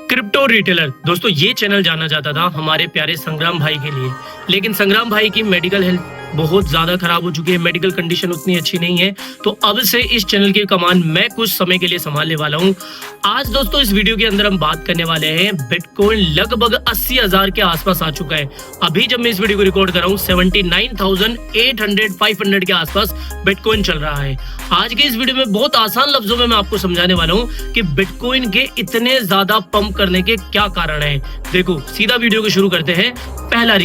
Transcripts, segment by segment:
Crypto retailer दोस्तों, ये channel जाना जाता था हमारे प्यारे संग्राम भाई के लिए, लेकिन संग्राम भाई की मेडिकल हेल्थ बहुत ज्यादा खराब हो चुकी है, मेडिकल कंडीशन उतनी अच्छी नहीं है। तो अब से इस चैनल की कमान मैं कुछ समय के लिए संभालने वाला हूं। आज दोस्तों इस वीडियो के अंदर हम बात करने वाले हैं, बिटकॉइन लगभग 80,000 के आसपास आ चुका है। अभी जब मैं इस वीडियो को रिकॉर्ड कर रहा हूं 79,800 के आसपास बिटकॉइन चल रहा है। आज के इस वीडियो में बहुत आसान लफ्जों में मैं आपको समझाने वाला हूं कि बिटकॉइन के इतने ज्यादा पंप करने के क्या कारण है। देखो, सीधा वीडियो को शुरू करते हैं। पहला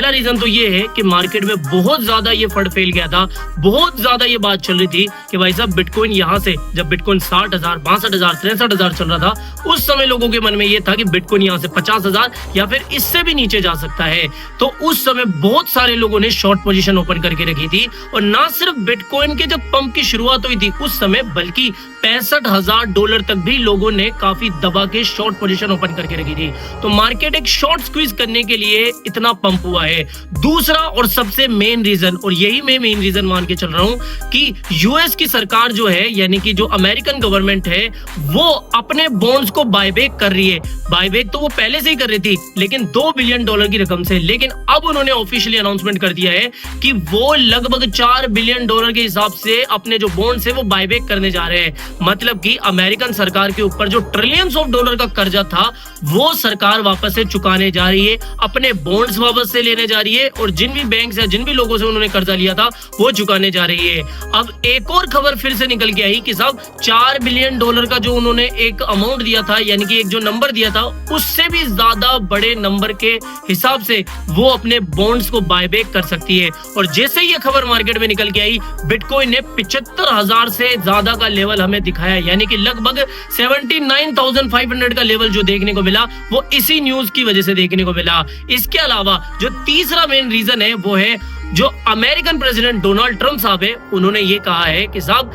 रीजन तो ये है कि मार्केट में बहुत ज्यादा ये फंड फैल गया था, बहुत ज्यादा ये बात चल रही थी कि भाई साहब बिटकॉइन यहाँ से, जब बिटकॉइन 60,000, 62,000, 63,000 चल रहा था, उस समय लोगों के मन में ये था कि बिटकॉइन यहाँ से 50,000 या फिर इससे भी नीचे जा सकता है। तो उस समय बहुत सारे लोगों ने शॉर्ट पोजीशन ओपन करके रखी थी, और ना सिर्फ बिटकॉइन के जब पंप की शुरुआत हुई थी उस समय, बल्कि $65,000 तक भी लोगों ने काफी दबा के शॉर्ट पोजीशन ओपन करके रखी थी। तो मार्केट एक शॉर्ट स्क्वीज करने के लिए इतना पंप हुआ है। दूसरा और सबसे मेन रीजन, और यही मैं मेन रीजन मान के चल रहा हूं, कि यूएस की सरकार जो है, यानी कि जो अमेरिकन गवर्नमेंट है, वो अपने बॉन्ड्स को बायबैक कर रही है। बायबैक तो वो पहले से ही कर रही थी, लेकिन $2 बिलियन की रकम से। लेकिन अब उन्होंने ऑफिशियली अनाउंसमेंट कर दिया है कि वो लगभग $4 बिलियन के हिसाब से अपने जो बॉन्ड्स है वो बायबैक करने जा रहे हैं। मतलब कि अमेरिकन सरकार के ऊपर जो ट्रिलियंस ऑफ डॉलर का कर्जा था, वो सरकार वापस से चुकाने जा रही है, अपने बॉन्ड्स वापस से लेने जा रही है, और जिन भी बैंक से, जिन भी लोगों से उन्होंने कर्जा लिया था वो चुकाने जा रही है। अब एक और खबर फिर से निकल के आई कि साहब $4 बिलियन का जो उन्होंने एक अमाउंट दिया था, यानी कि एक जो नंबर दिया था, उससे भी ज्यादा बड़े नंबर के हिसाब से वो अपने बॉन्ड्स को बायबैक कर सकती है। और जैसे ही ये खबर मार्केट में निकल के आई, बिटकॉइन ने 75,000 से ज्यादा का लेवल हमें दिखाया, यानी कि लगभग 79,500 का लेवल जो देखने को मिला वो इसी न्यूज की वजह से देखने को मिला। इसके अलावा जो तीसरा मेन रीजन है वो है, जो अमेरिकन प्रेसिडेंट डोनाल्ड ट्रंप साहब है, उन्होंने ये कहा है कि साहब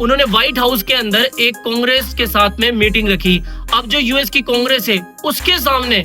उन्होंने व्हाइट हाउस के अंदर एक कांग्रेस के साथ में मीटिंग रखी। अब जो यूएस की कांग्रेस है उसके सामने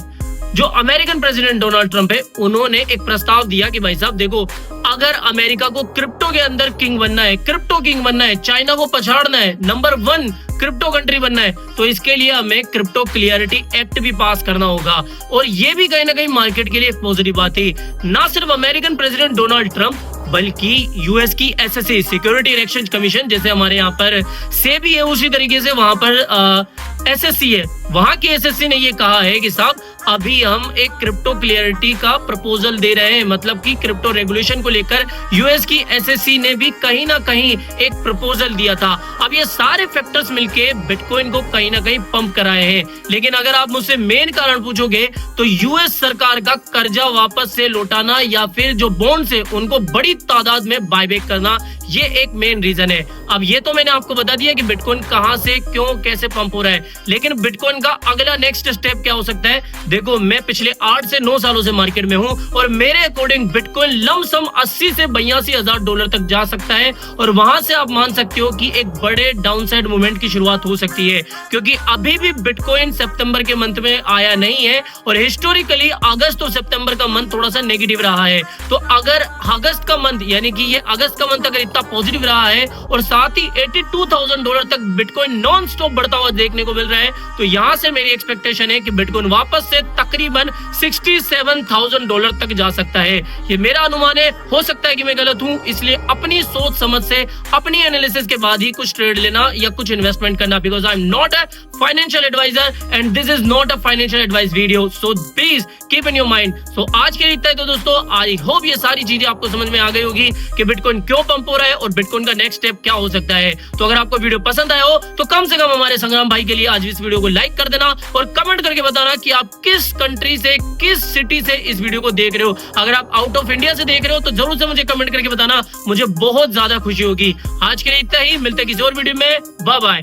जो अमेरिकन प्रेसिडेंट डोनाल्ड ट्रंप है, उन्होंने एक प्रस्ताव दिया कि भाई साहब देखो, अगर अमेरिका को क्रिप्टो के अंदर किंग बनना है, क्रिप्टो किंग बनना है, चाइना को पछाड़ना है, नंबर 1 क्रिप्टो कंट्री बनना है, तो इसके लिए हमें क्रिप्टो क्लियरिटी एक्ट भी पास करना होगा। और ये भी कहीं ना कहीं मार्केट के लिए एक पॉजिटिव बात थी। ना सिर्फ अमेरिकन प्रेसिडेंट डोनाल्ड ट्रंप, बल्कि यूएस की SSC, security and exchange commission, जैसे हमारे यहाँ पर सेबी है, उसी तरीके से वहां पर एसएससी है, वहां की एसएससी ने ये कहा है कि साहब अभी हम एक क्रिप्टो क्लियरिटी का प्रपोजल दे रहे हैं। मतलब कि क्रिप्टो रेगुलेशन को लेकर यूएस की एसएससी ने भी कहीं ना कहीं एक प्रपोजल दिया था। अब ये सारे फैक्टर्स मिलके बिटकॉइन को कहीं ना कहीं पंप कराए हैं। लेकिन अगर आप मुझसे मेन कारण पूछोगे तो यूएस सरकार का कर्जा वापस से लौटाना, या फिर जो बॉन्ड्स है उनको बड़ी तादाद में बायबैक करना, ये एक मेन रीजन है। अब ये तो मैंने आपको बता दिया कि बिटकॉइन कहां से, क्यों, कैसे पंप हो रहा है, लेकिन बिटकॉइन का अगला नेक्स्ट स्टेप क्या हो सकता है। देखो, मैं पिछले 8 से 9 सालों से मार्केट में हूं, और मेरे अकॉर्डिंग बिटकॉइन लमसम 80 से $82,000 तक जा सकता है। और वहां से आप मान सकते हो कि एक बड़े डाउनसाइड मूवमेंट की शुरुआत हो सकती है, क्योंकि अभी भी बिटकॉइन सितंबर के मंथ में आया नहीं है, और हिस्टोरिकली अगस्त और सितंबर का मंथ थोड़ा सा नेगेटिव रहा है। तो अगर अगस्त का मंथ, यानी कि ये अगस्त का मंथ अगर इतना पॉजिटिव रहा है, और साथ ही $82,000 तक बिटकॉइन नॉन स्टॉप बढ़ता हुआ देखने को मिल रहा है, तो यहां से मेरी एक्सपेक्टेशन है कि बिटकॉइन वापस से तकरीबन $67,000 तक जा सकता है। ये मेरा अनुमान है, हो सकता है कि मैं गलत हूं, इसलिए अपनी सोच समझ से, अपनी एनालिसिस के बाद ही कुछ ट्रेड लेना या कुछ इन्वेस्टमेंट करना, because I am not a financial adviser and this is not a financial advice video, so please keep in your mind. So आज के लिए इतना ही। तो दोस्तों, आई होप ये सारी चीजें आपको समझ में आ गई होगी कि बिटकॉइन क्यों पंप हो रहा है और बिटकॉइन का नेक्स्ट स्टेप क्या हो सकता है। तो अगर आपको वीडियो पसंद आया हो तो कम से कम हमारे संग्राम भाई के लिए आज इस वीडियो को लाइक कर देना, और कमेंट करके बताना कि आप किस कंट्री से, किस सिटी से इस वीडियो को देख रहे हो। अगर आप आउट ऑफ इंडिया से देख रहे हो तो जरूर से मुझे कमेंट करके बताना, मुझे बहुत ज्यादा खुशी होगी। आज के लिए इतना ही, मिलते हैं किसी और वीडियो में। Bye bye.